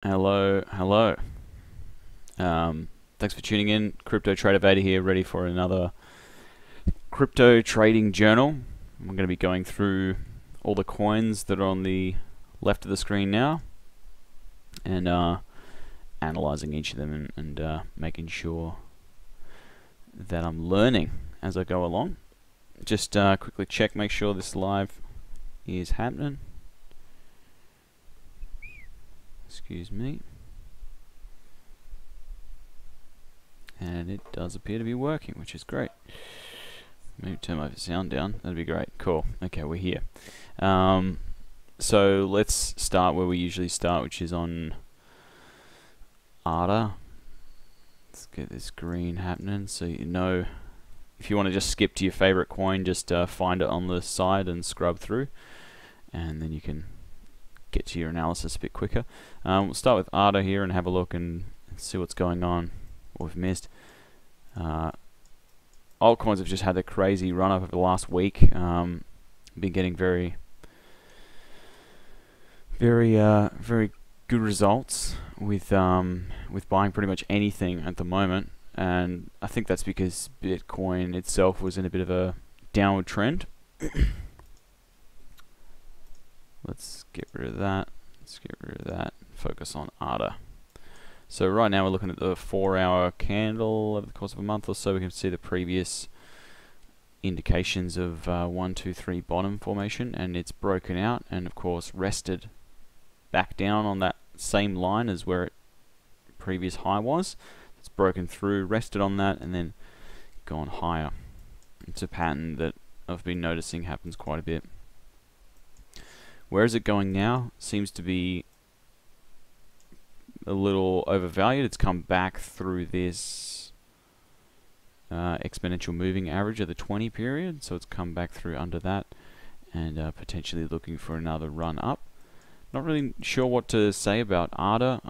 Hello, hello. Thanks for tuning in. Crypto Trader Vader here, ready for another crypto trading journal. I'm going to be going through all the coins that are on the left of the screen now, and analyzing each of them and making sure that I'm learning as I go along. Just quickly check, make sure this live is happening. Excuse me. And it does appear to be working, which is great. Maybe turn my sound down. That'd be great. Cool. Okay, we're here. So let's start where we usually start, which is on ADA. Let's get this green happening so you know. If you want to just skip to your favorite coin, just find it on the side and scrub through, and then you can get to your analysis a bit quicker. We'll start with ADA here and have a look and see what's going on, what we've missed. Altcoins have just had a crazy run up over the last week. Been getting very good results with buying pretty much anything at the moment, and I think that's because Bitcoin itself was in a bit of a downward trend. Let's get rid of that. Focus on ADA. So right now we're looking at the 4-hour candle over the course of a month or so. We can see the previous indications of 1, 2, 3 bottom formation, and it's broken out and of course rested back down on that same line as where its previous high was. It's broken through, rested on that, and then gone higher. It's a pattern that I've been noticing happens quite a bit. Where is it going now? Seems to be a little overvalued. It's come back through this exponential moving average of the 20 period, so it's come back through under that and potentially looking for another run up. Not really sure what to say about ADA.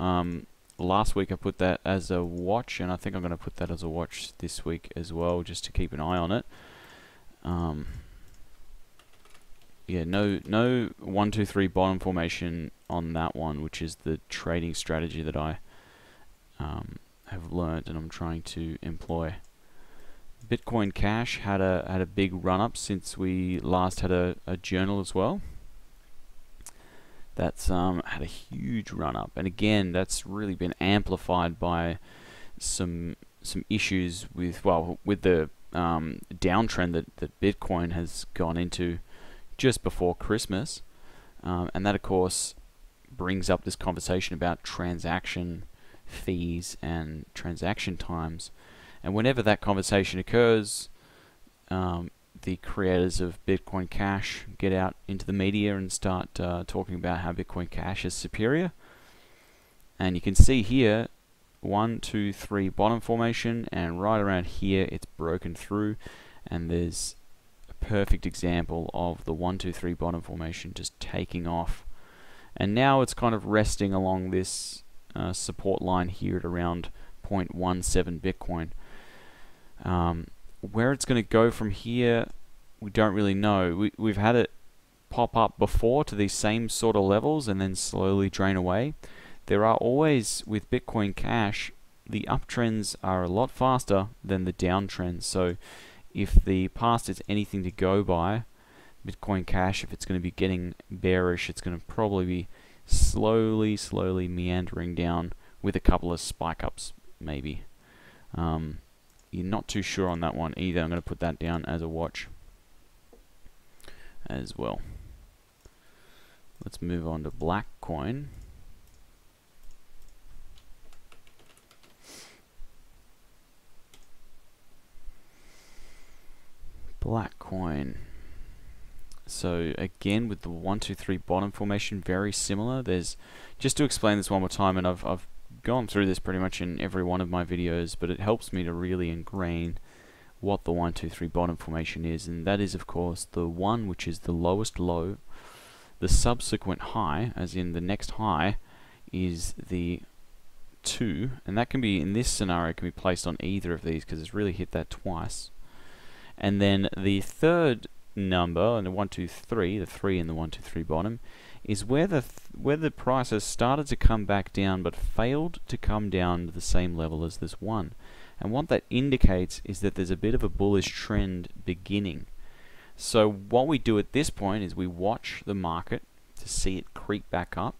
Last week I put that as a watch, and I think I'm going to put that as a watch this week as well, just to keep an eye on it. Yeah, no 1, 2, 3 bottom formation on that one, which is the trading strategy that I have learned and I'm trying to employ. Bitcoin Cash had a big run up since we last had a journal as well. That's had a huge run up, and again that's really been amplified by some issues with the downtrend that Bitcoin has gone into just before Christmas, and that of course brings up this conversation about transaction fees and transaction times. And whenever that conversation occurs, the creators of Bitcoin Cash get out into the media and start talking about how Bitcoin Cash is superior. And you can see here 1, 2, 3 bottom formation, and right around here it's broken through, and there's perfect example of the 1, 2, 3 bottom formation just taking off, and now it's kind of resting along this support line here at around 0.17 Bitcoin. Where it's going to go from here, we don't really know. We've had it pop up before to these same sort of levels and then slowly drain away. There are always, with Bitcoin Cash, the uptrends are a lot faster than the downtrends. So if the past is anything to go by, Bitcoin Cash, if it's going to be getting bearish, it's going to probably be slowly meandering down with a couple of spike ups maybe. You're not too sure on that one either. I'm going to put that down as a watch as well. Let's move on to black coin. Black coin. So again, with the 1, 2, 3 bottom formation, very similar. There's, just to explain this one more time, and I've gone through this pretty much in every one of my videos, but it helps me to really ingrain what the 1, 2, 3 bottom formation is, and that is of course the 1, which is the lowest low. The subsequent high, as in the next high, is the 2, and that can be, in this scenario, can be placed on either of these because it's really hit that twice. And then the third number, and the 1, 2, 3, the 3 in the 1, 2, 3 bottom, is where the price has started to come back down but failed to come down to the same level as this one. And what that indicates is that there's a bit of a bullish trend beginning. So what we do at this point is we watch the market to see it creep back up,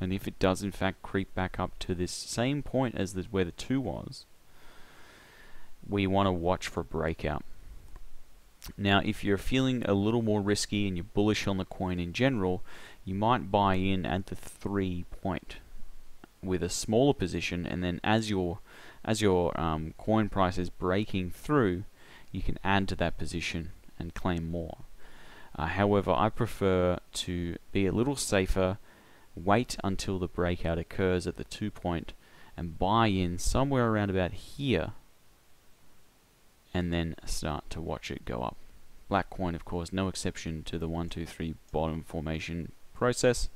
and if it does in fact creep back up to this same point as where the 2 was, we want to watch for breakout. Now if you're feeling a little more risky and you're bullish on the coin in general, you might buy in at the 3 point with a smaller position, and then as your coin price is breaking through, you can add to that position and claim more. However, I prefer to be a little safer, wait until the breakout occurs at the 2 point, and buy in somewhere around about here, and then start to watch it go up. Black coin, of course, no exception to the 1, 2, 3 bottom formation process,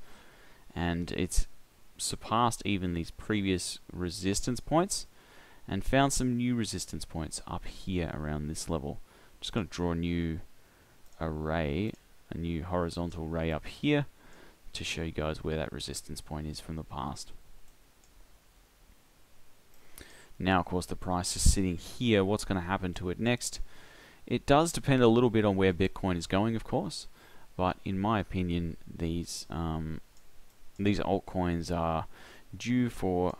and it's surpassed even these previous resistance points and found some new resistance points up here around this level. Just going to draw a new array, a new horizontal ray up here to show you guys where that resistance point is from the past. Now, of course, the price is sitting here. What's going to happen to it next? It does depend a little bit on where Bitcoin is going, of course, but in my opinion, these altcoins are due for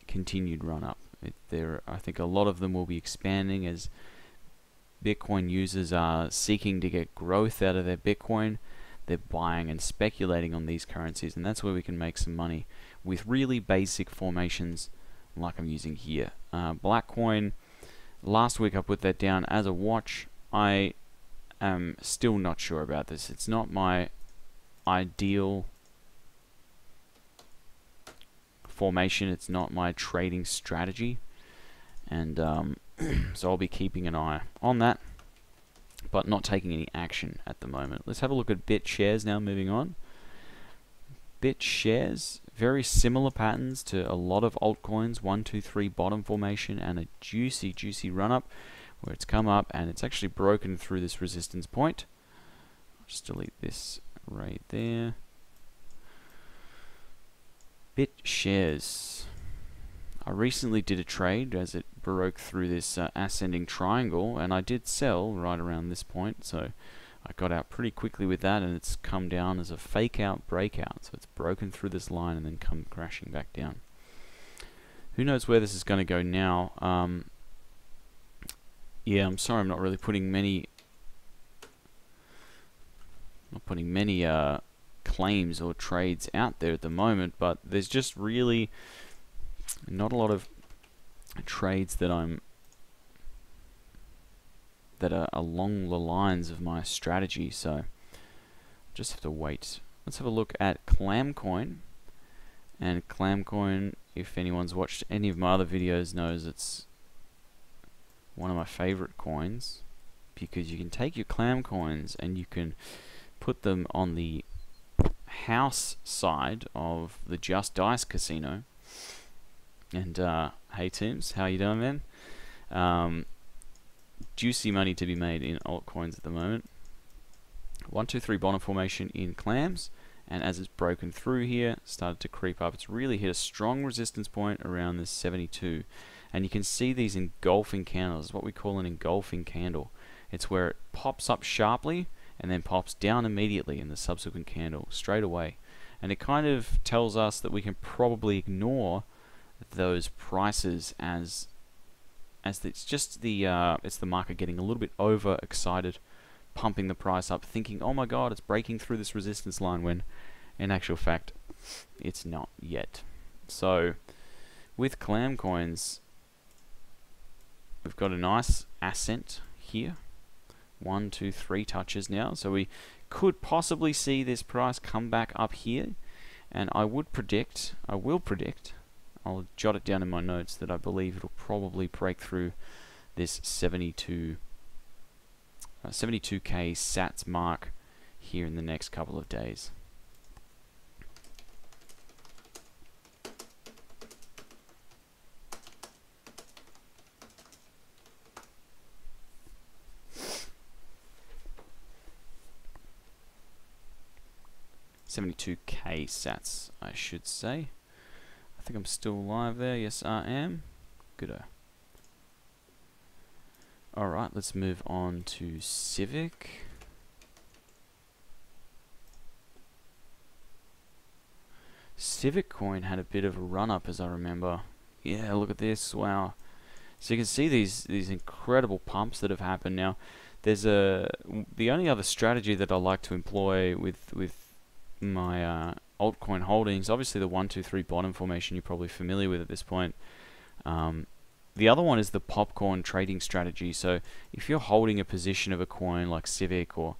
continued run up. I think a lot of them will be expanding as Bitcoin users are seeking to get growth out of their Bitcoin. They're buying and speculating on these currencies, and that's where we can make some money with really basic formations like I'm using here. Black coin, last week I put that down as a watch. I am still not sure about this. It's not my ideal formation, it's not my trading strategy, and so I'll be keeping an eye on that, but not taking any action at the moment. Let's have a look at BitShares now, moving on. BitShares, very similar patterns to a lot of altcoins, 1, 2, 3 bottom formation and a juicy run up where it's come up and it's actually broken through this resistance point. I'll just delete this right there. BitShares. I recently did a trade as it broke through this ascending triangle, and I did sell right around this point, so I got out pretty quickly with that, and it's come down as a fake out breakout. So it's broken through this line and then come crashing back down. Who knows where this is going to go now? Yeah, I'm sorry, I'm not really putting many claims or trades out there at the moment, but there's just really not a lot of trades that are along the lines of my strategy, so just have to wait. Let's have a look at Clamcoin. And Clamcoin, if anyone's watched any of my other videos, knows it's one of my favorite coins, because you can take your Clam coins and you can put them on the house side of the Just Dice casino. And hey Tims, how you doing, man? Juicy money to be made in altcoins at the moment. 1, 2, 3 bottom formation in clams, and as it's broken through here, started to creep up. It's really hit a strong resistance point around this 72, and you can see these engulfing candles. It's what we call an engulfing candle. It's where it pops up sharply and then pops down immediately in the subsequent candle straight away, and it kind of tells us that we can probably ignore those prices as it's just the market getting a little bit overexcited, pumping the price up, thinking, oh my god, it's breaking through this resistance line, when in actual fact it's not yet. So with Clam coins, we've got a nice ascent here, 1, 2, 3 touches now, so we could possibly see this price come back up here, and I will predict, I'll jot it down in my notes, that I believe it'll probably break through this 72k sats mark here in the next couple of days. 72k sats, I should say. I think I'm still live there. Yes, I am. Goodo. Alright, let's move on to Civic. Civic coin had a bit of a run-up, as I remember. Yeah, look at this. Wow. So you can see these incredible pumps that have happened. Now, there's the only other strategy that I like to employ with my altcoin holdings. Obviously, the 1, 2, 3 bottom formation you're probably familiar with at this point. The other one is the popcorn trading strategy. So if you're holding a position of a coin like Civic, or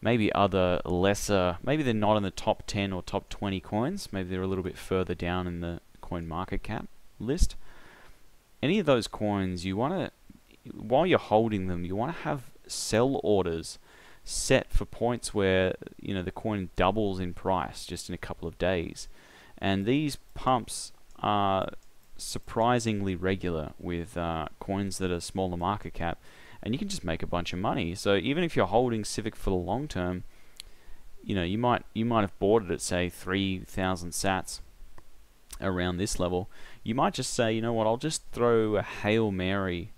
maybe other lesser, maybe they're not in the top 10 or top 20 coins, maybe they're a little bit further down in the coin market cap list. Any of those coins, you want to, while you're holding them, you want to have sell orders set for points where, you know, the coin doubles in price just in a couple of days. And these pumps are surprisingly regular with coins that are smaller market cap, and you can just make a bunch of money. So even if you're holding Civic for the long term, you know, you might have bought it at, say, 3,000 sats around this level. You might just say, you know what, I'll just throw a Hail Mary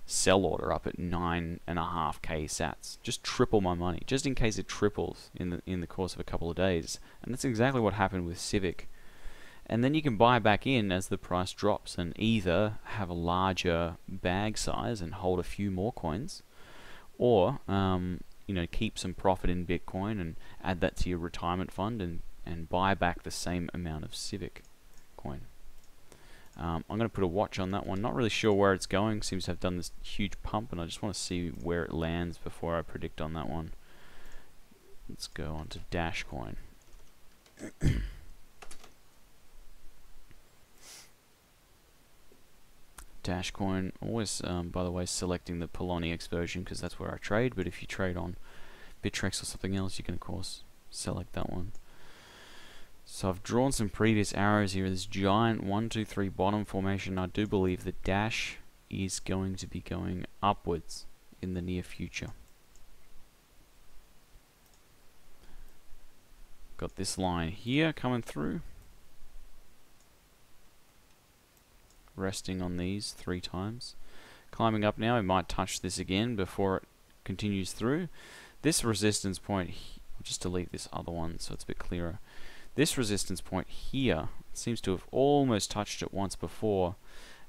sell order up at 9.5k sats, just triple my money, just in case it triples in the course of a couple of days. And that's exactly what happened with Civic. And then you can buy back in as the price drops, and either have a larger bag size and hold a few more coins, or you know, keep some profit in Bitcoin and add that to your retirement fund, and buy back the same amount of Civic coin. I'm going to put a watch on that one. Not really sure where it's going. Seems to have done this huge pump, and I just want to see where it lands before I predict on that one. Let's go on to Dashcoin. Dashcoin, always, by the way, selecting the Poloniex version because that's where I trade, but if you trade on Bittrex or something else, you can, of course, select that one. So I've drawn some previous arrows here. This giant 1, 2, 3 bottom formation. I do believe that Dash is going to be going upwards in the near future. Got this line here coming through, resting on these 3 times, climbing up now. It might touch this again before it continues through. This resistance point, I'll just delete this other one so it's a bit clearer. This resistance point here seems to have almost touched it once before.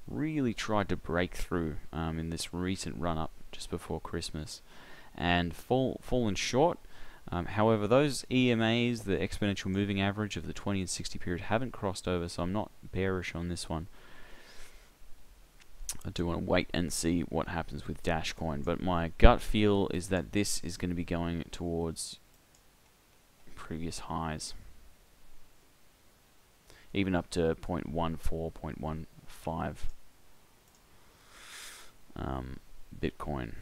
Really tried to break through in this recent run-up just before Christmas, and fallen short. However, those EMAs, the exponential moving average of the 20 and 60 period, haven't crossed over, so I'm not bearish on this one. I do want to wait and see what happens with Dashcoin, but my gut feel is that this is going to be going towards previous highs, even up to 0.14, 0.15 Bitcoin.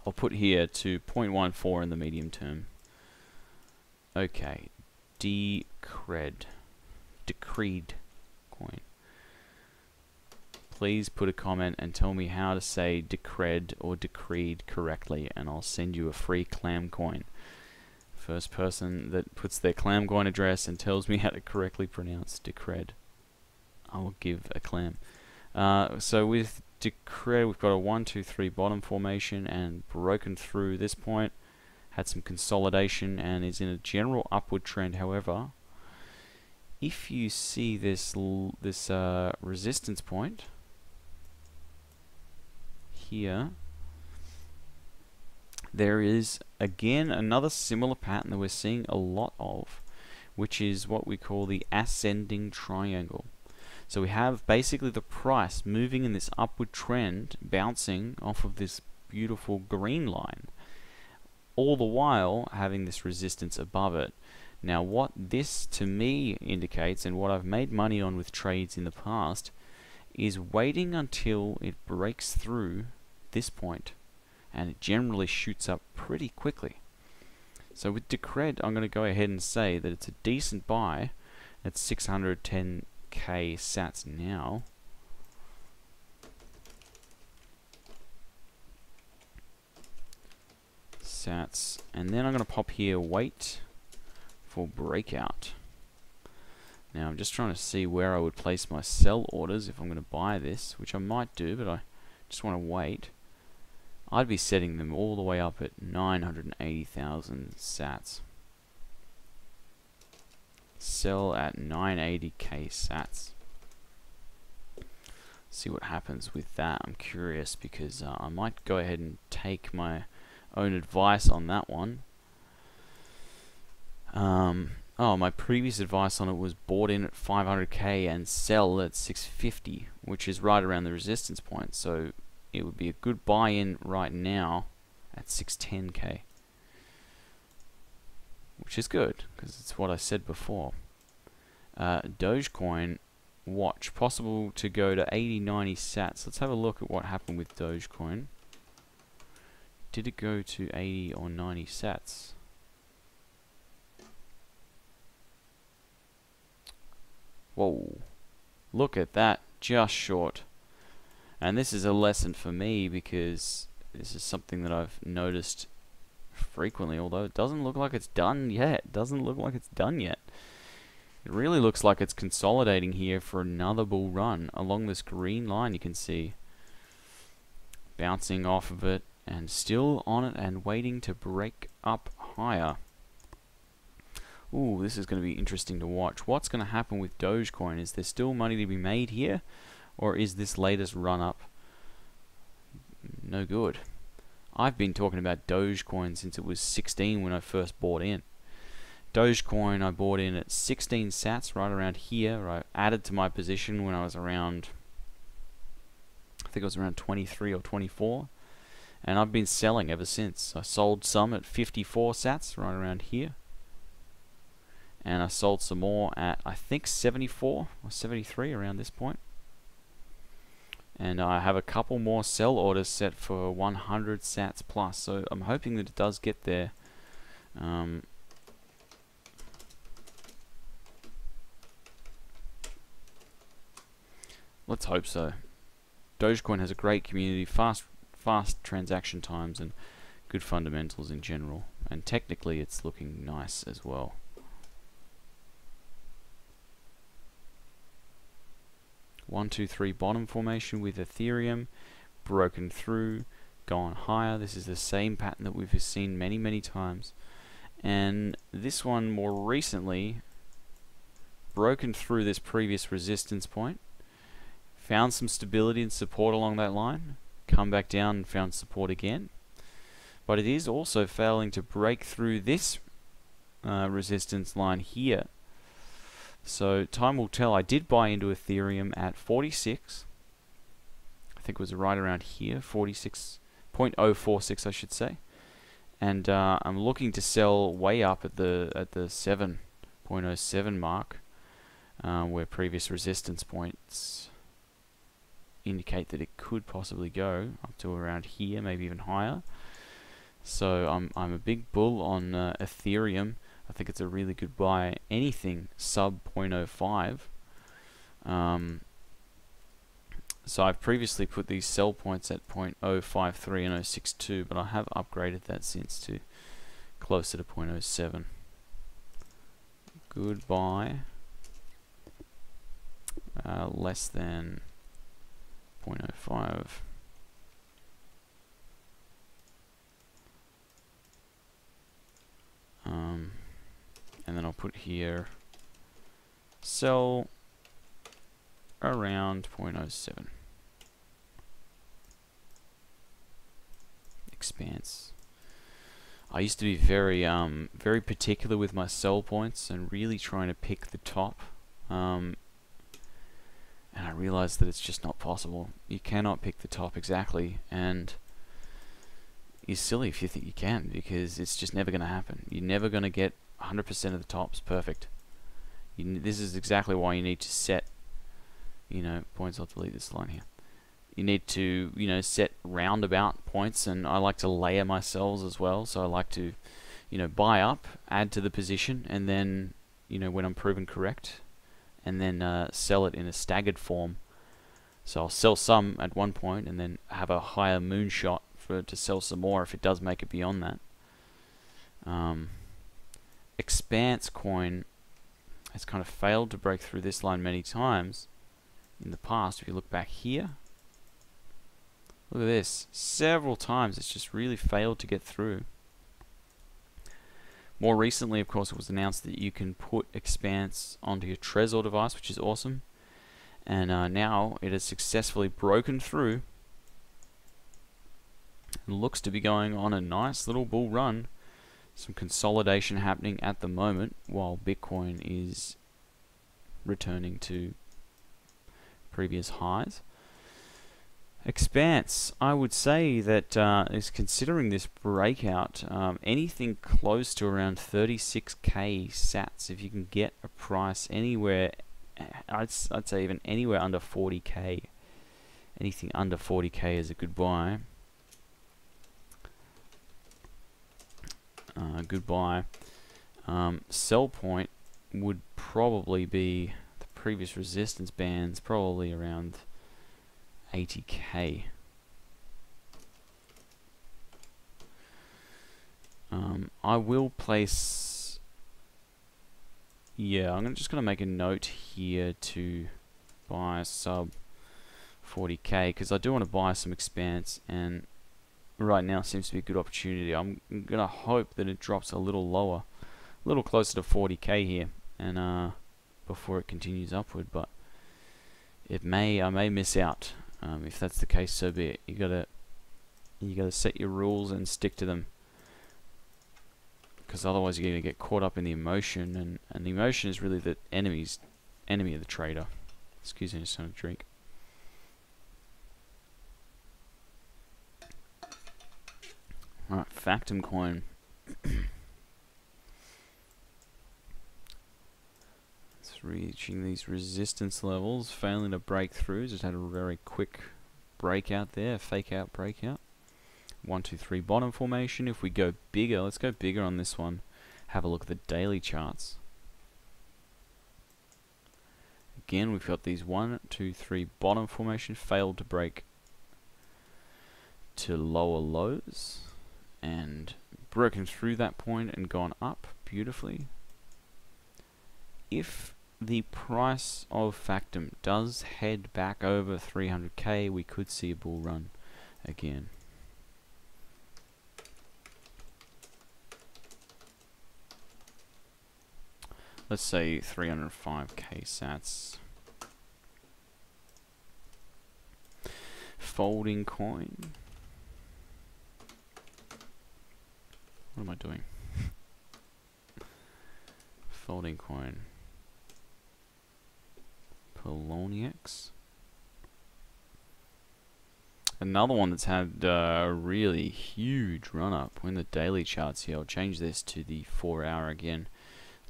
I'll put here to 0.14 in the medium term. Okay, Decreed coin. Please put a comment and tell me how to say Decreed or Decreed correctly, and I'll send you a free clam coin. First person that puts their clam coin address and tells me how to correctly pronounce Decreed, I will give a clam. So with Decreed, we've got a 1, 2, 3 bottom formation and broken through this point, had some consolidation and is in a general upward trend. However, if you see this resistance point here, there is again another similar pattern that we're seeing a lot of, which is what we call the ascending triangle. So we have basically the price moving in this upward trend, bouncing off of this beautiful green line, all the while having this resistance above it. Now what this to me indicates, and what I've made money on with trades in the past, is waiting until it breaks through this point, and it generally shoots up pretty quickly. So with Decreed, I'm going to go ahead and say that it's a decent buy at 610k sats now. sats, and then I'm going to pop here wait for breakout. Now I'm just trying to see where I would place my sell orders if I'm going to buy this, which I might do, but I just want to wait. I'd be setting them all the way up at 980,000 sats. Sell at 980k sats. See what happens with that. I'm curious because I might go ahead and take my own advice on that one. Oh, my previous advice on it was bought in at 500k and sell at 650, which is right around the resistance point. So it would be a good buy-in right now at 610k, which is good because it's what I said before. Dogecoin, watch possible to go to 80-90 sats. Let's have a look at what happened with Dogecoin. Did it go to 80 or 90 sats? Whoa, look at that, just short. And this is a lesson for me because this is something that I've noticed frequently, although it doesn't look like it's done yet. It doesn't look like it's done yet. It really looks like it's consolidating here for another bull run along this green line. You can see bouncing off of it and still on it and waiting to break up higher. Ooh, this is going to be interesting to watch. What's going to happen with Dogecoin? Is there still money to be made here? Or is this latest run up no good? I've been talking about Dogecoin since it was 16 when I first bought in. Dogecoin I bought in at 16 sats, right around here. I added to my position when I was around, I think it was around 23 or 24. And I've been selling ever since. I sold some at 54 sats, right around here. And I sold some more at, I think, 74 or 73 around this point. And I have a couple more sell orders set for 100 sats plus. So I'm hoping that it does get there. Let's hope so. Dogecoin has a great community, fast transaction times, and good fundamentals in general. And technically it's looking nice as well. One, two, three bottom formation with Ethereum, broken through, gone higher. This is the same pattern that we've seen many times. And this one more recently broken through this previous resistance point, found some stability and support along that line, come back down and found support again. But it is also failing to break through this resistance line here. So time will tell. I did buy into Ethereum at 46. I think it was right around here, 46.046 I should say. And I'm looking to sell way up at the 7.07 mark, where previous resistance points indicate that it could possibly go up to around here, maybe even higher. So I'm a big bull on Ethereum. I think it's a really good buy. Anything sub 0.05. So I've previously put these sell points at 0.053 and 0.062, but I have upgraded that since to closer to 0.07. Good buy. Less than 0.05. And then I'll put here sell around 0.07. Expanse. I used to be very particular with my sell points and really trying to pick the top. And I realized that it's just not possible. You cannot pick the top exactly, and you're silly if you think you can, because it's just never going to happen. You're never going to get 100% of the tops perfect. This is exactly why you need to set, points. I'll delete this line here. You need to, set roundabout points, and I like to layer my sells as well. So I like to, buy up, add to the position, and then, when I'm proven correct, and then sell it in a staggered form. So I'll sell some at one point, and then have a higher moonshot to sell some more if it does make it beyond that. Expanse coin has kind of failed to break through this line many times in the past. If you look back here, look at this. Several times it's just really failed to get through. More recently, of course, it was announced that you can put Expanse onto your Trezor device, which is awesome. And now it has successfully broken through and looks to be going on a nice little bull run. Some consolidation happening at the moment while Bitcoin is returning to previous highs. Expanse, I would say that is considering this breakout, anything close to around 36k sats. If you can get a price anywhere, I'd say even anywhere under 40k. Anything under 40k is a good buy. Sell point would probably be the previous resistance bands, probably around 80k. I will place, I'm just going to make a note here to buy sub 40k because I do want to buy some Expanse, and right now seems to be a good opportunity. I'm going to hope that it drops a little lower, a little closer to 40k here, and before it continues upward, but I may miss out. If that's the case, so be it. You gotta set your rules and stick to them, because otherwise you're gonna get caught up in the emotion, and the emotion is really the enemy of the trader. Excuse me, just having a drink. Alright, Factum coin. It's reaching these resistance levels, failing to break through. Just had a very quick breakout there, fake out breakout. 1, 2, 3 bottom formation. If we go bigger, let's go bigger on this one. Have a look at the daily charts. Again, we've got these 1, 2, 3 bottom formation, failed to break to lower lows, and broken through that point and gone up beautifully. If the price of Factum does head back over 300k, we could see a bull run again. Let's say 305k sats. Folding coin. What am I doing? Folding coin. Poloniacs. Another one that's had a really huge run up. When the daily charts here, I'll change this to the 4-hour again,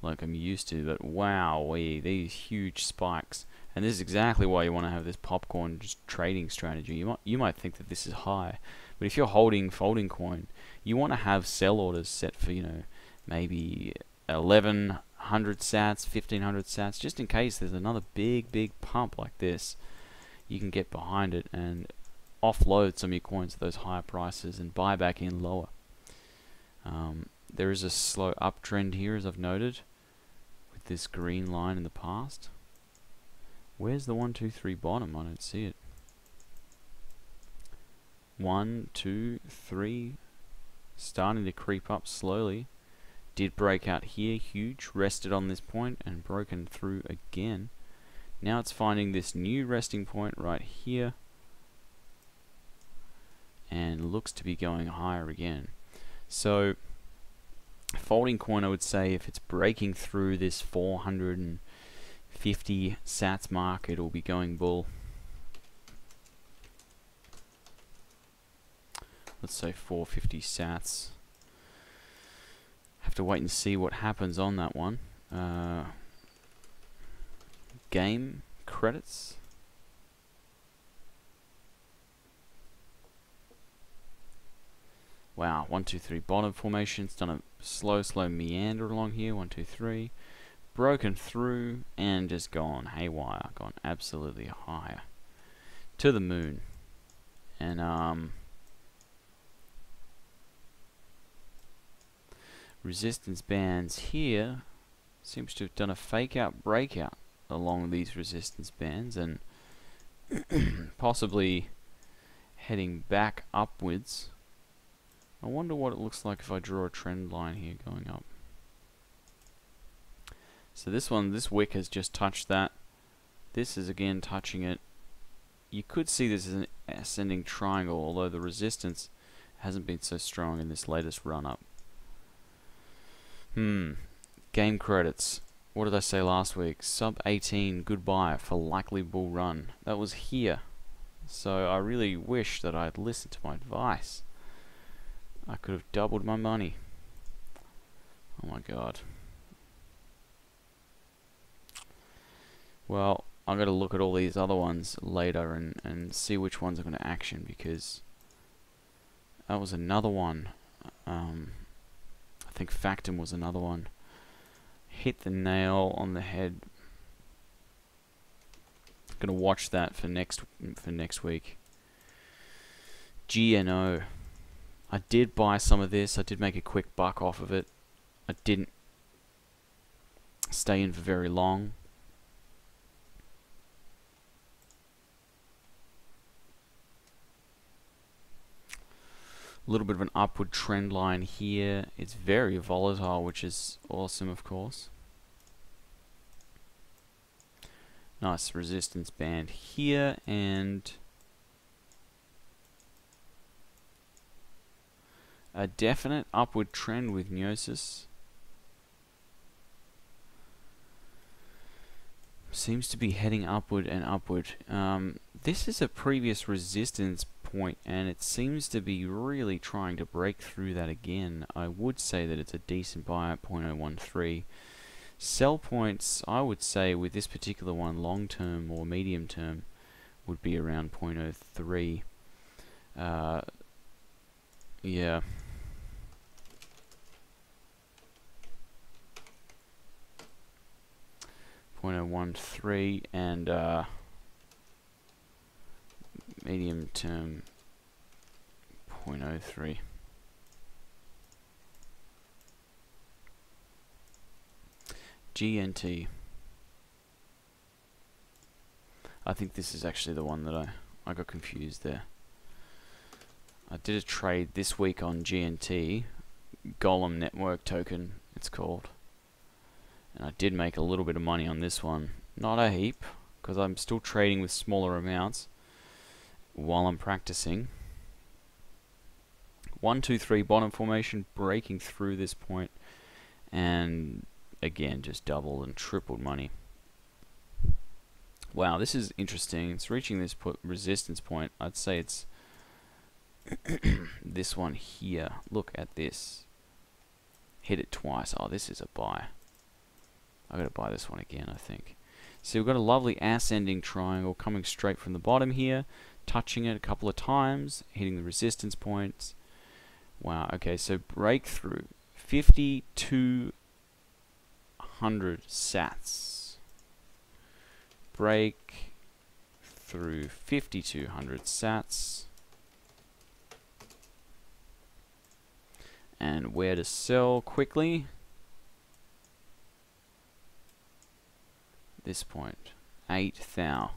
like I'm used to. But wow, these huge spikes. And this is exactly why you want to have this popcorn just trading strategy. You might think that this is high, but if you're holding folding coin, you want to have sell orders set for, maybe 1100 sats, 1500 sats, just in case there's another big pump like this. You can get behind it and offload some of your coins at those higher prices and buy back in lower. There is a slow uptrend here, as I've noted, with this green line in the past. Where's the 1, 2, 3 bottom? I don't see it. 1, 2, 3, starting to creep up slowly. Did break out here, huge, rested on this point and broken through again. Now it's finding this new resting point right here and looks to be going higher again. So folding coin, I would say, if it's breaking through this 450 sats mark, it'll be going bull. Let's say 450 sats. Have to wait and see what happens on that one. Game credits. Wow, 1, 2, 3 bottom formation. It's done a slow meander along here. 1, 2, 3. Broken through and just gone haywire. Gone absolutely higher. To the moon. And resistance bands here seems to have done a fake out breakout along these resistance bands and possibly heading back upwards. I wonder what it looks like if I draw a trend line here going up. So this wick has just touched that. This is again touching it. You could see this as an ascending triangle, although the resistance hasn't been so strong in this latest run up. Game credits. What did I say last week? Sub 18 goodbye for likely bull run. That was here. So I really wish that I had listened to my advice. I could have doubled my money. Oh my god. Well, I'm going to look at all these other ones later and see which ones are going to action, because that was another one. I think Factum was another one. Hit the nail on the head. Gonna watch that for next week. GNO. I did buy some of this. I did make a quick buck off of it. I didn't stay in for very long. A little bit of an upward trend line here. It's very volatile, which is awesome, of course. Nice resistance band here, and a definite upward trend with Gnosis. Seems to be heading upward and upward. This is a previous resistance point, and it seems to be really trying to break through that again. I would say that it's a decent buy at 0.013. Sell points, I would say, with this particular one, long term or medium term, would be around 0.03. Yeah. .013 and medium term 0.03. GNT. I think this is actually the one that I got confused there. I did a trade this week on GNT, Golem Network Token it's called. And I did make a little bit of money on this one. Not a heap, because I'm still trading with smaller amounts while I'm practicing. 1, 2, 3 bottom formation, breaking through this point, and again just doubled and tripled money. Wow, this is interesting. It's reaching this resistance point. I'd say it's this one here. Look at this. Hit it twice. Oh, this is a buy. I gotta buy this one again, I think. So we've got a lovely ascending triangle coming straight from the bottom here, touching it a couple of times, hitting the resistance points. Wow, okay, so breakthrough. 5,200 sats. Break through 5,200 sats. And where to sell quickly? This point, 8,000.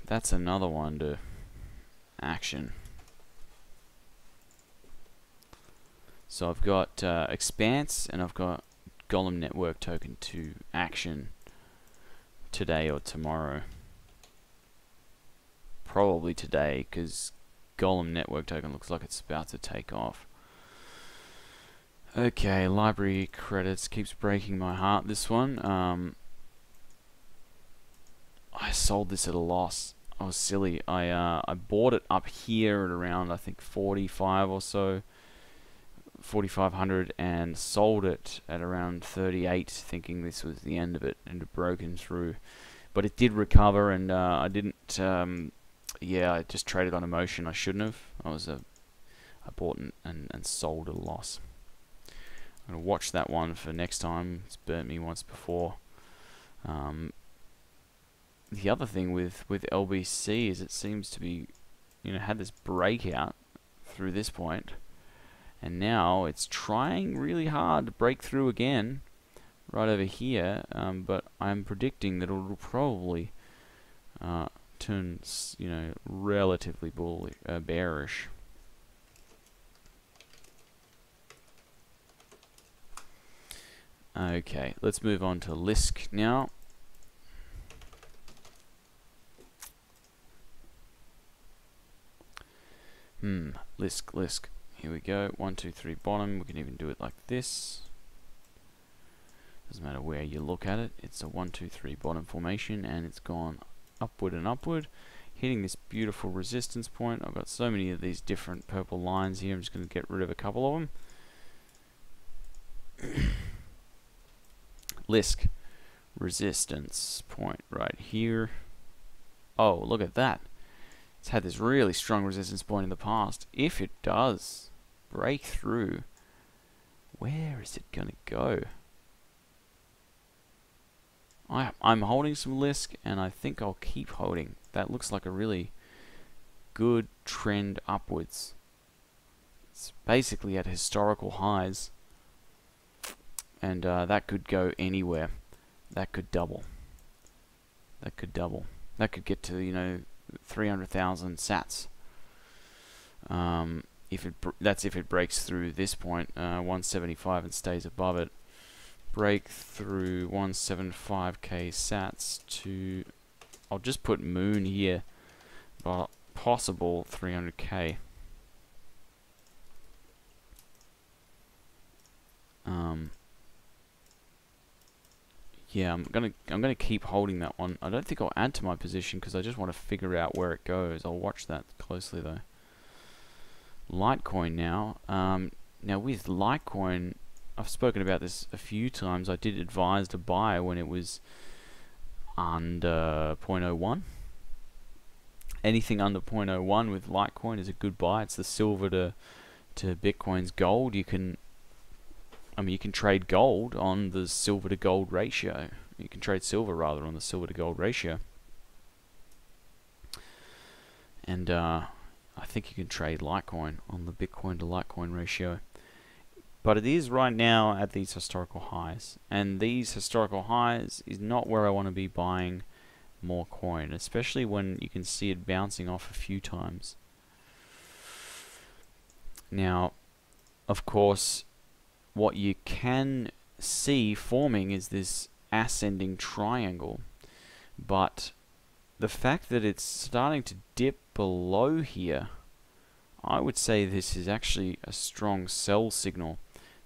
That's another one to action. So I've got Expanse and I've got Golem Network Token to action today or tomorrow. Probably today, because Golem Network Token looks like it's about to take off. Okay, library credits keeps breaking my heart. This one, I sold this at a loss. I was silly. I bought it up here at around, I think, 45 or so, 4,500, and sold it at around 38, thinking this was the end of it, and it broken through. But it did recover, and I didn't. Yeah, I just traded on emotion. I shouldn't have. I bought and sold at a loss. I'm gonna watch that one for next time. It's burnt me once before. The other thing with LBC is it seems to be had this breakout through this point, and now it's trying really hard to break through again right over here, but I'm predicting that it'll probably turn, relatively bearish. Okay, let's move on to LISK now. LISK. Here we go. 1, 2, 3 bottom. We can even do it like this. Doesn't matter where you look at it. It's a 1, 2, 3 bottom formation, and it's gone upward and upward, hitting this beautiful resistance point. I've got so many of these different purple lines here. I'm just going to get rid of a couple of them. LISK resistance point right here. Oh, look at that. It's had this really strong resistance point in the past. If it does break through, where is it going to go? I'm holding some LISK, and I think I'll keep holding. That looks like a really good trend upwards. It's basically at historical highs, and that could go anywhere. That could double. That could double. That could get to 300,000 sats. That's if it breaks through this point, 175, and stays above it. Break through 175k sats to, I'll just put moon here, but possible 300k. Yeah, I'm gonna keep holding that one. I don't think I'll add to my position because I just want to figure out where it goes. I'll watch that closely though. Litecoin now. Now with Litecoin, I've spoken about this a few times. I did advise to buy when it was under 0.01. Anything under 0.01 with Litecoin is a good buy. It's the silver to Bitcoin's gold. You can trade gold on the silver to gold ratio. You can trade silver rather on the silver to gold ratio. And I think you can trade Litecoin on the Bitcoin to Litecoin ratio. But it is right now at these historical highs. And these historical highs is not where I want to be buying more coin, especially when you can see it bouncing off a few times. Now, of course, what you can see forming is this ascending triangle, but the fact that it's starting to dip below here, I would say this is actually a strong sell signal.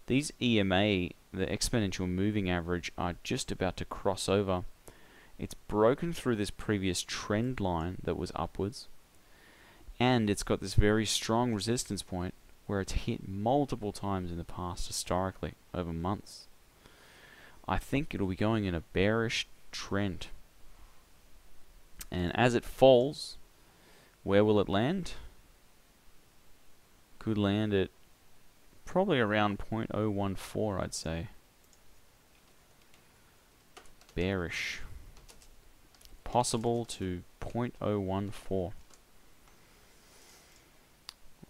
These EMA, the exponential moving average, are just about to cross over. It's broken through this previous trend line that was upwards, and it's got this very strong resistance point where it's hit multiple times in the past historically, over months. I think it'll be going in a bearish trend. And as it falls, where will it land? Could land at probably around 0.014, I'd say. Bearish. Possible to 0.014.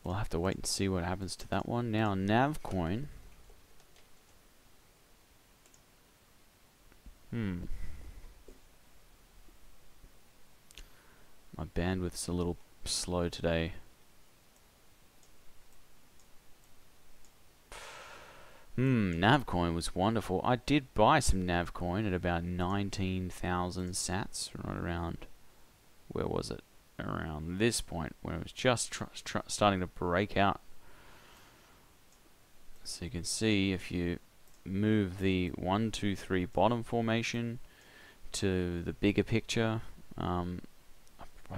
We'll have to wait and see what happens to that one. Now, Navcoin. My bandwidth's a little slow today. Navcoin was wonderful. I did buy some Navcoin at about 19,000 sats, right around, where was it? Around this point, when it was just starting to break out. So you can see if you move the 1, 2, 3 bottom formation to the bigger picture, I'd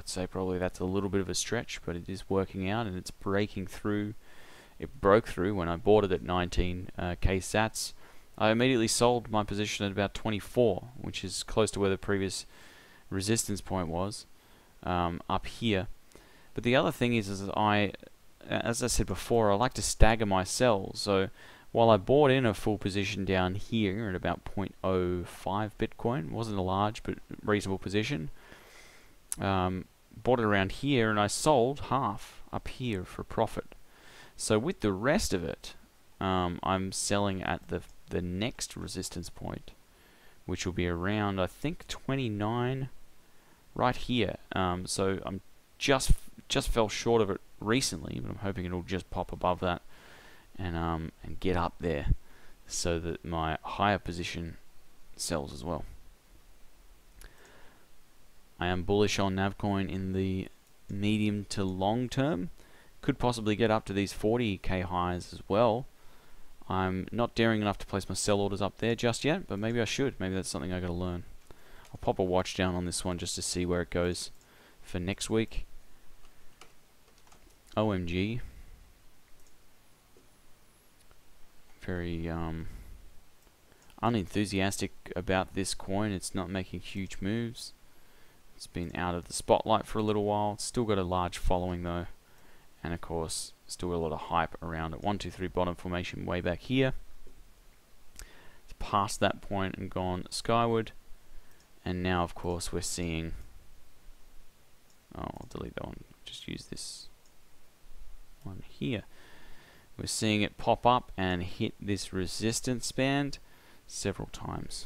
say probably that's a little bit of a stretch, but it is working out and it's breaking through. It broke through when I bought it at 19k sats. I immediately sold my position at about 24, which is close to where the previous resistance point was, up here. But the other thing is as I said before, I like to stagger my sells. So while I bought in a full position down here at about 0.05 Bitcoin, wasn't a large but reasonable position. bought it around here, and I sold half up here for profit. So with the rest of it, I'm selling at the next resistance point, which will be around, I think, 29 right here. So I'm just fell short of it recently, but I'm hoping it'll just pop above that and get up there so that my higher position sells as well. I am bullish on Navcoin in the medium to long term. Could possibly get up to these 40k highs as well. I'm not daring enough to place my sell orders up there just yet, but maybe I should. Maybe that's something I got to learn. I'll pop a watch down on this one just to see where it goes for next week. OMG. Very unenthusiastic about this coin. It's not making huge moves. It's been out of the spotlight for a little while. It's still got a large following though. And of course, still got a lot of hype around it. 1, 2, 3 bottom formation way back here. It's past that point and gone skyward. And now, of course, we're seeing... Oh, I'll delete that one. Just use this one here. We're seeing it pop up and hit this resistance band several times.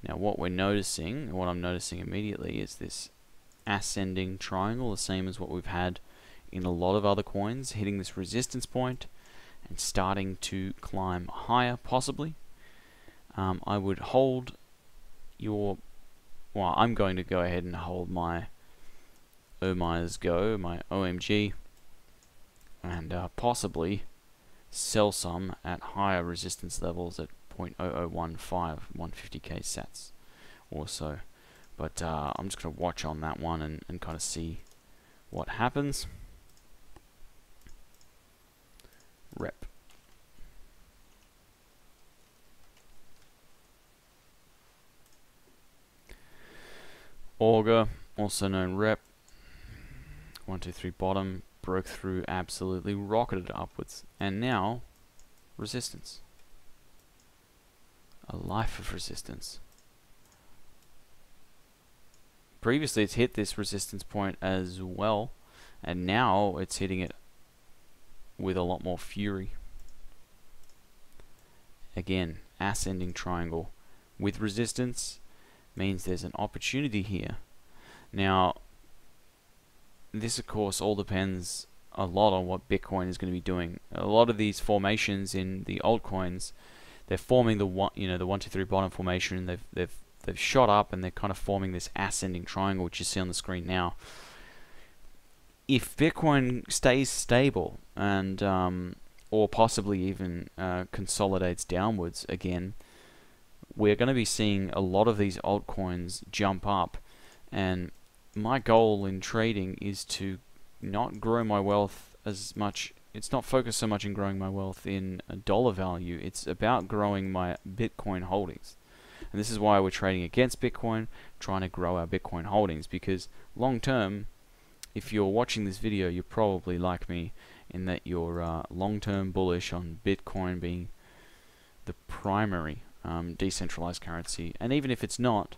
Now, what we're noticing, what I'm noticing immediately, is this ascending triangle, the same as what we've had in a lot of other coins, hitting this resistance point and starting to climb higher, possibly. I would hold your... Well, I'm going to go ahead and hold my my OMG, and possibly sell some at higher resistance levels at 0.0015, 150k sats or so. But I'm just going to watch on that one and kind of see what happens. Rep. Auger, also known rep. 1, 2, 3 bottom, broke through, absolutely rocketed upwards, and now resistance. A life of resistance. Previously it's hit this resistance point as well, and now it's hitting it with a lot more fury. Again, ascending triangle with resistance means there's an opportunity here. Now, this of course all depends a lot on what Bitcoin is going to be doing. A lot of these formations in the altcoins, they're forming the 1, 2, 3 bottom formation. They've shot up and they're kind of forming this ascending triangle, which you see on the screen now. If Bitcoin stays stable and or possibly even consolidates downwards again, we're going to be seeing a lot of these altcoins jump up. And my goal in trading is to not grow my wealth as much. It's not focused so much in growing my wealth in a dollar value. It's about growing my Bitcoin holdings. And this is why we're trading against Bitcoin, trying to grow our Bitcoin holdings, because long term, if you're watching this video, you're probably like me in that you're long-term bullish on Bitcoin being the primary decentralized currency. And even if it's not,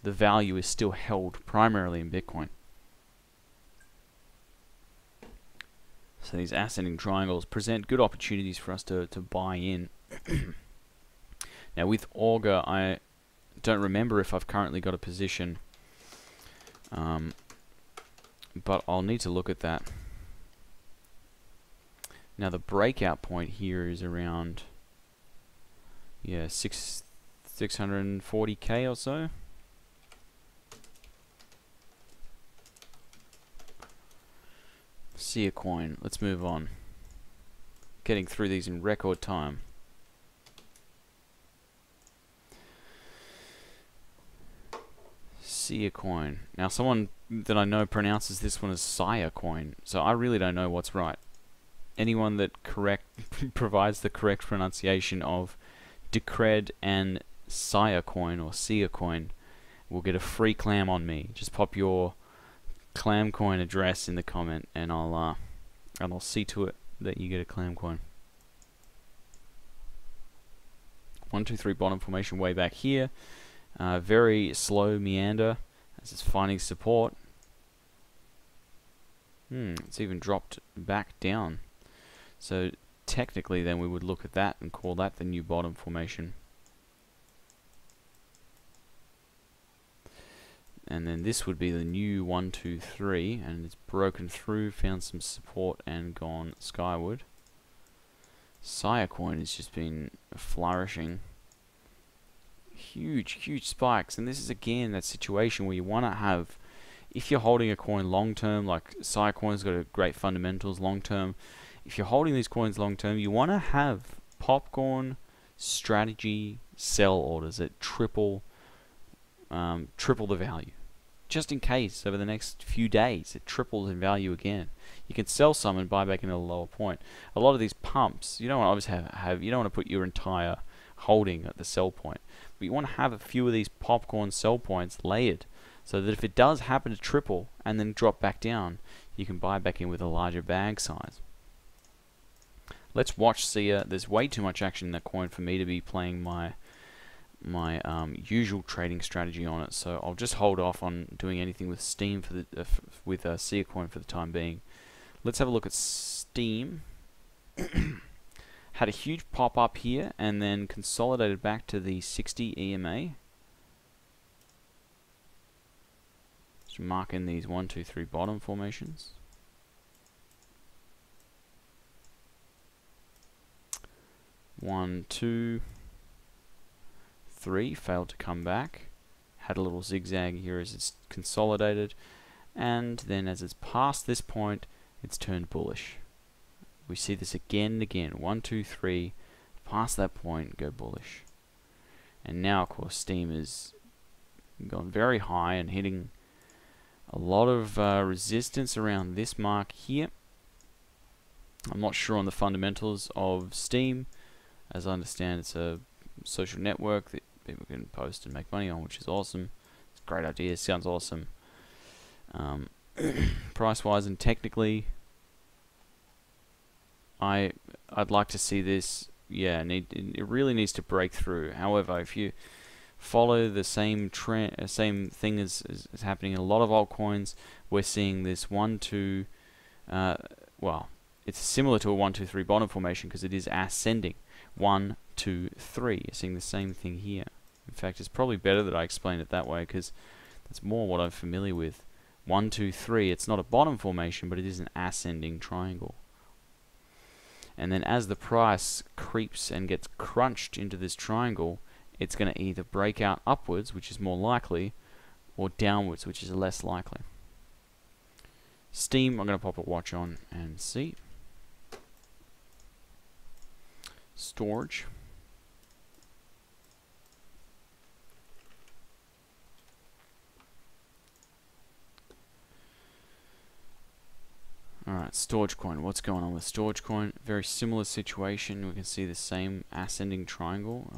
the value is still held primarily in Bitcoin. So these ascending triangles present good opportunities for us to buy in. Now with Auger, I don't remember if I've currently got a position, but I'll need to look at that. Now the breakout point here is around 640k or so. See a coin. Let's move on. Getting through these in record time. See a coin. Now someone that I know pronounces this one as Saya coin, so I really don't know what's right. Anyone that provides the correct pronunciation of Decred and Saya coin or Sia coin will get a free clam on me. Just pop your clam coin address in the comment and I'll see to it that you get a clam coin. 1, 2, 3 bottom formation way back here. Very slow meander as it's finding support. it's even dropped back down. So technically then we would look at that and call that the new bottom formation. And then this would be the new 1, 2, 3, and it's broken through, found some support and gone skyward. Coin has just been flourishing. Huge spikes, and this is again that situation where you want to have, if you're holding a coin long term, like Coin's got a great fundamentals long term. If you're holding these coins long term, you want to have popcorn strategy sell orders at triple the value, just in case over the next few days it triples in value again. You can sell some and buy back in at a lower point. A lot of these pumps, you don't want to obviously have you don't want to put your entire holding at the sell point, but you want to have a few of these popcorn sell points layered, so that if it does happen to triple and then drop back down, you can buy back in with a larger bag size. Let's watch Sia. There's way too much action in that coin for me to be playing my usual trading strategy on it, so I'll just hold off on doing anything with Steam for the with Sia coin for the time being. Let's have a look at Steam. Had a huge pop up here and then consolidated back to the 60 EMA. Just mark in these 1, 2, 3 bottom formations. One, 2, 3 failed to come back. Had a little zigzag here as it's consolidated, and then as it's past this point, it's turned bullish. We see this again and again. 1, 2, 3, past that point, go bullish. And now, of course, Steam has gone very high and hitting a lot of resistance around this mark here. I'm not sure on the fundamentals of Steam. As I understand, it's a social network that people can post and make money on, which is awesome. It's a great idea. Sounds awesome. Price-wise and technically, I'd like to see this. Yeah, it really needs to break through. However, if you follow the same trend, same thing as happening in a lot of altcoins, we're seeing this 1, 2. Well, it's similar to a 1, 2, 3 bottom formation because it is ascending. 1, 2, 3. You're seeing the same thing here. In fact, it's probably better that I explain it that way because that's more what I'm familiar with. 1, 2, 3. It's not a bottom formation, but it is an ascending triangle. And then as the price creeps and gets crunched into this triangle, it's going to either break out upwards, which is more likely, or downwards, which is less likely. Steam, I'm going to pop a watch on and see. Storage. Alright, Storage Coin. What's going on with Storage Coin? Very similar situation. We can see the same ascending triangle,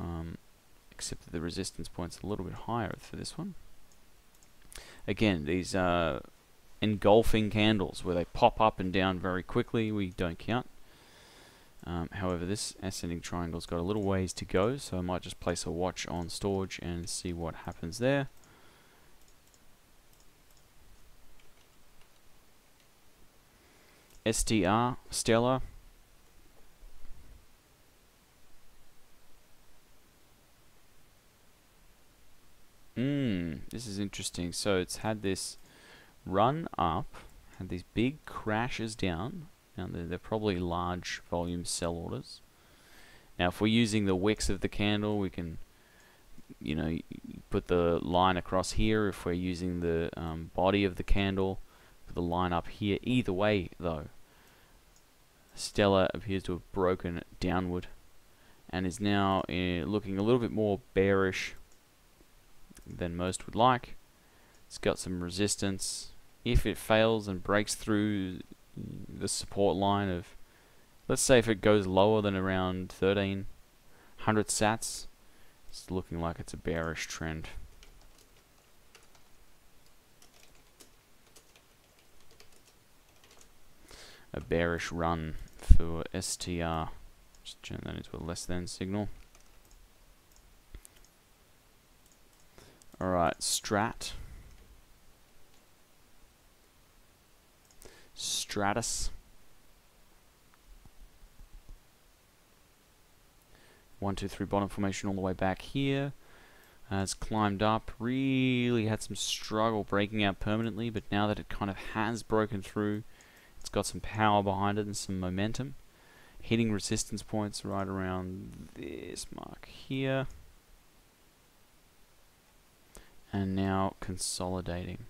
except that the resistance point's a little bit higher for this one. Again, these engulfing candles where they pop up and down very quickly, we don't count. However, this ascending triangle's got a little ways to go, so I might just place a watch on Storage and see what happens there. STR, Stellar. This is interesting. So it's had this run up, had these big crashes down. Now they're probably large volume sell orders. Now if we're using the wicks of the candle, we can, you know, put the line across here. If we're using the body of the candle, put the line up here. Either way, though, Stellar appears to have broken downward and is now looking a little bit more bearish than most would like. It's got some resistance. If it fails and breaks through the support line of, let's say if it goes lower than around 1300 sats, it's looking like it's a bearish trend. A bearish run for STR. Just turn that into a less than signal. Alright, Strat. stratus. 1, 2, 3 bottom formation all the way back here. Has climbed up, really had some struggle breaking out permanently, but now that it kind of has broken through, it's got some power behind it and some momentum. Hitting resistance points right around this mark here. And now consolidating.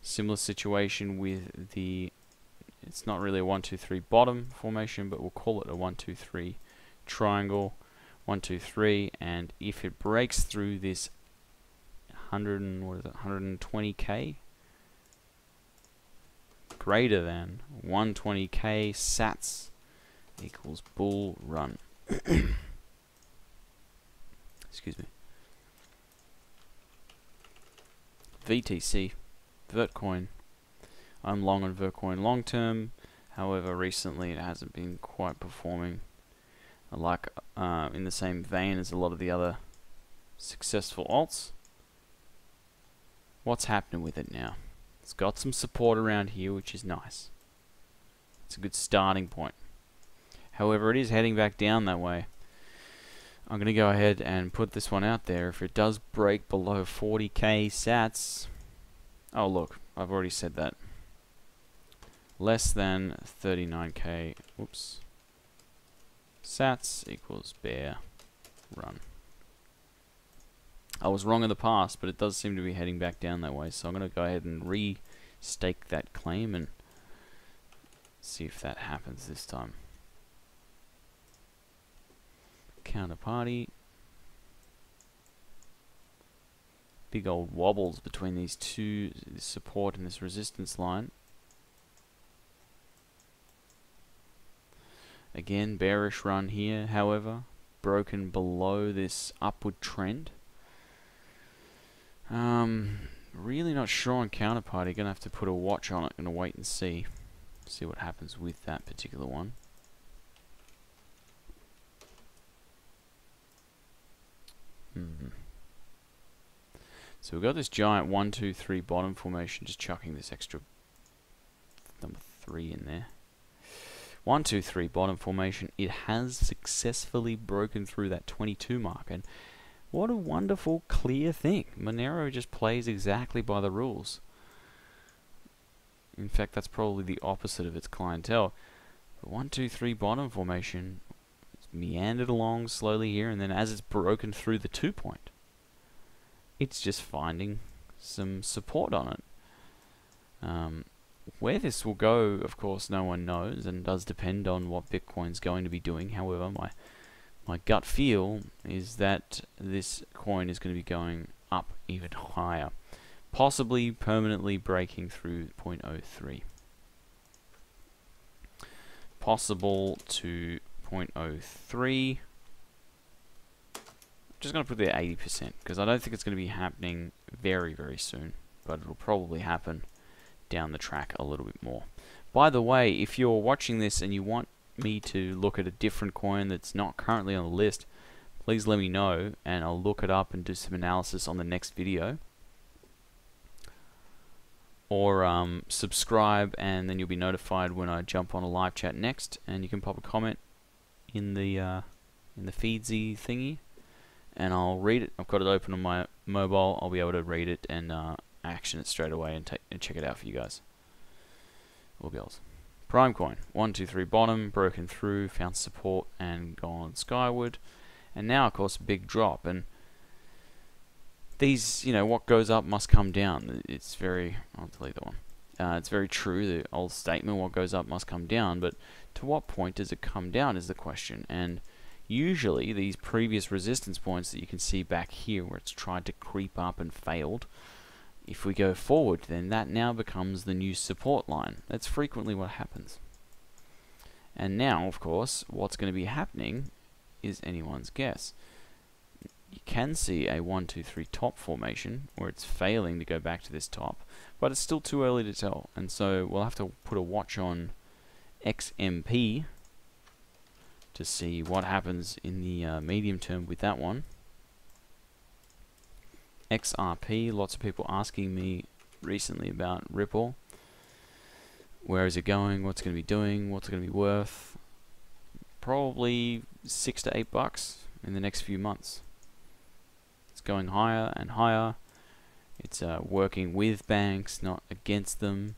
Similar situation with the, it's not really a 1, 2, 3 bottom formation, but we'll call it a 1, 2, 3 triangle. 1, 2, 3, and if it breaks through this 120k, greater than 120k sats equals bull run. Excuse me. VTC, Vertcoin. I'm long on Vertcoin long term. However, recently it hasn't been quite performing like in the same vein as a lot of the other successful alts. What's happening with it now? It's got some support around here, which is nice. It's a good starting point. However, it is heading back down that way. I'm going to go ahead and put this one out there. If it does break below 40k sats, oh look, I've already said that. Less than 39k, whoops, sats equals bear run. I was wrong in the past, but it does seem to be heading back down that way, so I'm going to go ahead and restake that claim and see if that happens this time. Counterparty. Big old wobbles between these two, this support and this resistance line. Again, bearish run here, however, broken below this upward trend. Really not sure on counterparty. Gonna have to put a watch on it. Gonna wait and see what happens with that particular one. So we've got this giant 1, 2, 3 bottom formation. Just chucking this extra number 3 in there. 1, 2, 3 bottom formation. It has successfully broken through that 22 mark, and what a wonderful, clear thing. Monero just plays exactly by the rules. In fact, that's probably the opposite of its clientele. The 1, 2, 3 bottom formation, it's meandered along slowly here, and then as it's broken through the 2 point, it's just finding some support on it. Where this will go, of course, no one knows, and does depend on what Bitcoin's going to be doing. However, my gut feel is that this coin is going to be going up even higher, possibly permanently breaking through 0.03. Possible to 0.03. Just going to put there 80% because I don't think it's going to be happening very, very soon, but it'll probably happen down the track a little bit more. By the way, if you're watching this and you want me to look at a different coin that's not currently on the list, please let me know and I'll look it up and do some analysis on the next video. Or subscribe and then you'll be notified when I jump on a live chat next, and you can pop a comment in the feedsy thingy and I'll read it. I've got it open on my mobile. I'll be able to read it and action it straight away and check it out for you guys. All girls. Prime coin, 1, 2, 3 bottom, broken through, found support and gone skyward, and now of course a big drop. And these, what goes up must come down. It's very, I'll delete that one. It's very true, the old statement, what goes up must come down, but to what point does it come down is the question. And usually these previous resistance points that you can see back here where it's tried to creep up and failed, if we go forward, then that now becomes the new support line. That's frequently what happens. And now, of course, what's going to be happening is anyone's guess. You can see a 1, 2, 3 top formation where it's failing to go back to this top, but it's still too early to tell. And so we'll have to put a watch on XMP to see what happens in the medium term with that one. XRP, lots of people asking me recently about Ripple. Where is it going? What's going to be doing? What's it going to be worth? Probably $6 to $8 in the next few months. It's going higher and higher. It's working with banks, not against them.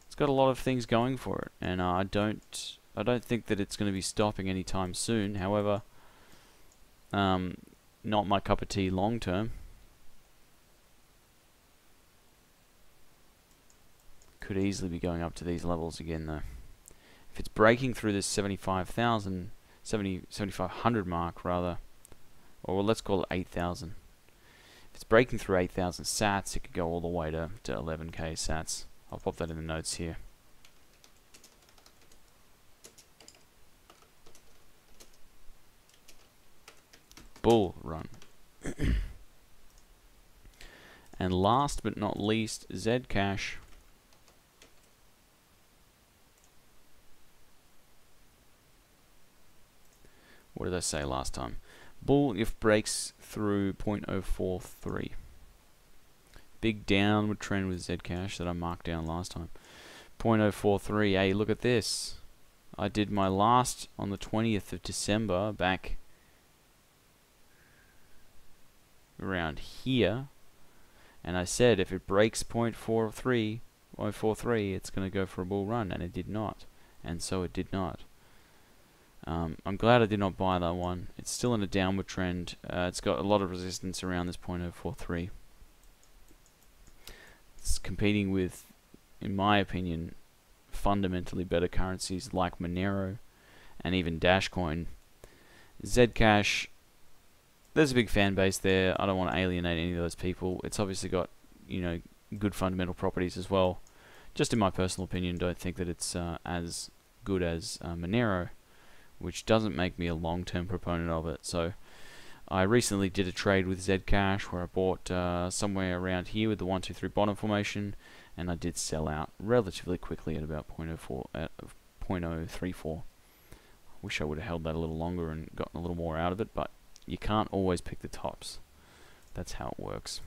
It's got a lot of things going for it, and I don't think that it's going to be stopping anytime soon. However, not my cup of tea long term. Could easily be going up to these levels again though. If it's breaking through this 7,500 mark rather, or well, let's call it 8,000. If it's breaking through 8,000 sats, it could go all the way to 11k sats. I'll pop that in the notes here. Bull run. And last but not least, Zcash. What did I say last time? Bull if breaks through 0.043. Big downward trend with Zcash that I marked down last time. 0.043. Hey, look at this. I did my last on the 20th of December back around here, and I said if it breaks 0.43, it's going to go for a bull run, and it did not, and so it did not. I'm glad I did not buy that one. It's still in a downward trend. It's got a lot of resistance around this 0.043. It's competing with, in my opinion, fundamentally better currencies like Monero and even Dashcoin. Zcash, there's a big fan base there. I don't want to alienate any of those people. It's obviously got, you know, good fundamental properties as well. Just in my personal opinion, don't think that it's as good as Monero, which doesn't make me a long-term proponent of it. So I recently did a trade with Zcash where I bought somewhere around here with the 1, 2, 3 bottom formation, and I did sell out relatively quickly at about 0.034. Wish I would have held that a little longer and gotten a little more out of it, but you can't always pick the tops. That's how it works.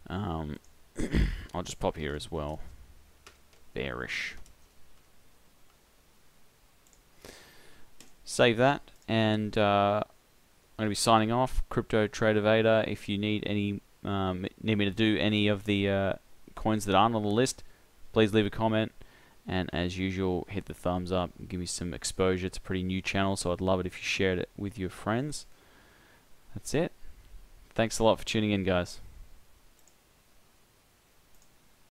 I'll just pop here as well. Bearish. Save that, and I'm going to be signing off. Crypto Trader Vader. If you need any, need me to do any of the coins that aren't on the list, please leave a comment. And as usual, hit the thumbs up. Give me some exposure. It's a pretty new channel, so I'd love it if you shared it with your friends. That's it. Thanks a lot for tuning in, guys.